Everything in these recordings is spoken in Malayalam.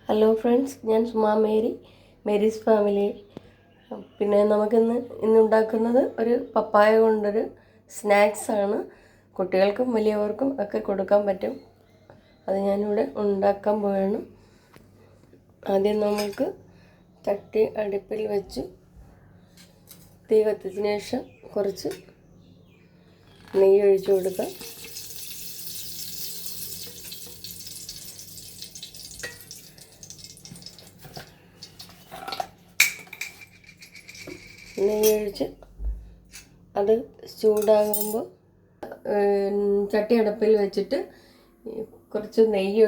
ഹലോ ഫ്രണ്ട്സ്, ഞാൻ സുമാ മേരീസ് ഫാമിലി. പിന്നെ ഇന്ന് ഉണ്ടാക്കുന്നത് ഒരു പപ്പായ കൊണ്ടൊരു സ്നാക്സാണ്. കുട്ടികൾക്കും വലിയവർക്കും ഒക്കെ കൊടുക്കാൻ പറ്റും. അത് ഞാനിവിടെ ഉണ്ടാക്കാൻ പോവുകയാണ്. ആദ്യം നമുക്ക് ചട്ടി അടുപ്പിൽ വെച്ച് തീ കത്തിച്ചതിന് ശേഷം കുറച്ച് നെയ്യ് ഒഴിച്ചു കൊടുക്കാം. നെയ്യൊഴിച്ച് അത് ചൂടാകുമ്പോൾ ചട്ടി അടപ്പിൽ വെച്ചിട്ട് കുറച്ച് നെയ്യ്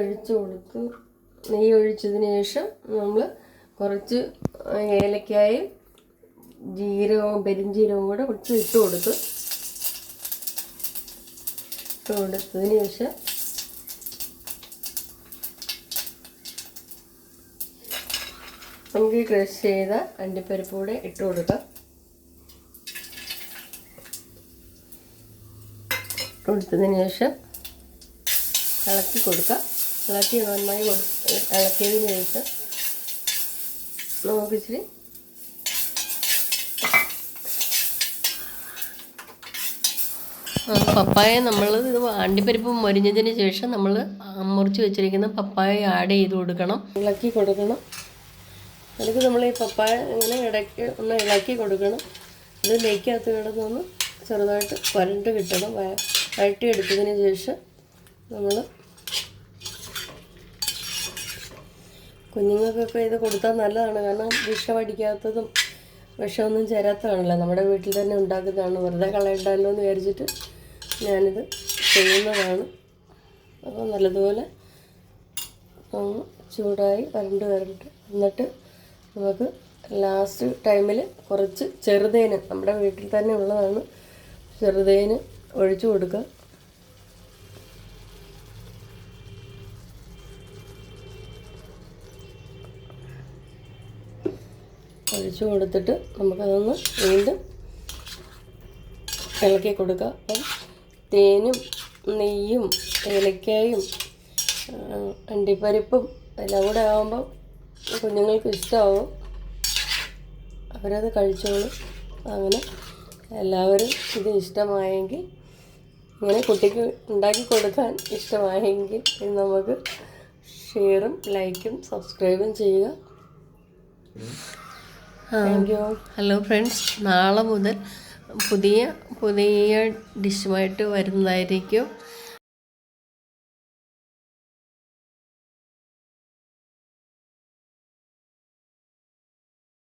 ഒഴിച്ചതിന് ശേഷം നമ്മൾ കുറച്ച് ഏലക്കായും പെരിഞ്ജീരകവും കൂടെ കുറച്ച് ഇട്ട് കൊടുത്തതിന് ശേഷം നമുക്ക് ക്രഷ് ചെയ്ത അണ്ടിപ്പരിപ്പ് കൂടെ ഇട്ട് കൊടുക്കാം. കൊടുത്തതിന് ശേഷം ഇളക്കി കൊടുക്കുക. നന്നായി ഇളക്കിയതിന് ശേഷം നമുക്കിച്ചിരി പപ്പായ ഇത് അണ്ടിപ്പരിപ്പ് മൊരിഞ്ഞതിന് ശേഷം നമ്മൾ മുറിച്ച് വെച്ചിരിക്കുന്ന പപ്പായ ആഡ് ചെയ്ത് കൊടുക്കണം, ഇളക്കി കൊടുക്കണം. അതിലേക്ക് നമ്മൾ ഈ പപ്പായ ഇങ്ങനെ ഇടയ്ക്ക് ഒന്ന് ഇളക്കി കൊടുക്കണം. ഇത് നെയ്ക്കകത്ത് കിടന്നൊന്ന് ചെറുതായിട്ട് വരണ്ട് കിട്ടണം. വഴറ്റിയെടുത്തതിന് ശേഷം നമ്മൾ കുഞ്ഞുങ്ങൾക്കൊക്കെ ഇത് കൊടുത്താൽ നല്ലതാണ്. കാരണം വിഷമടിക്കാത്തതും വിഷമൊന്നും ചേരാത്തതാണല്ലോ, നമ്മുടെ വീട്ടിൽ തന്നെ ഉണ്ടാക്കുന്നതാണ്. വെറുതെ കളയണ്ടല്ലോ എന്ന് വിചാരിച്ചിട്ട് ഞാനിത് ചെയ്യുന്നതാണ്. അപ്പോൾ നല്ലതുപോലെ ചൂടായി വരണ്ട് എന്നിട്ട് നമുക്ക് ലാസ്റ്റ് ടൈമിൽ കുറച്ച് ചെറുതേന്, നമ്മുടെ വീട്ടിൽ തന്നെ ഉള്ളതാണ്, ചെറുതേന് ഒഴിച്ചു കൊടുക്കുക. ഒഴിച്ചു കൊടുത്തിട്ട് നമുക്കതൊന്ന് വീണ്ടും ഇളക്കി കൊടുക്കുക. അപ്പം തേനും നെയ്യും ഏലക്കായും അണ്ടിപ്പരിപ്പും എല്ലാം കൂടെ ആകുമ്പോൾ കുഞ്ഞുങ്ങൾക്ക് ഇഷ്ടമാവും, അവരത് കഴിച്ചോളും. അങ്ങനെ എല്ലാവരും ഇത് ഇഷ്ടമായെങ്കിൽ, ഇങ്ങനെ കുട്ടിക്ക് ഉണ്ടാക്കി കൊടുക്കാൻ ഇഷ്ടമായെങ്കിൽ ഇത് നമുക്ക് ഷെയറും ലൈക്കും സബ്സ്ക്രൈബും ചെയ്യുക. Thank you. ഹലോ ഫ്രണ്ട്സ്, നാളെ മുതൽ പുതിയ ഡിഷുമായിട്ട് വരുന്നതായിരിക്കും.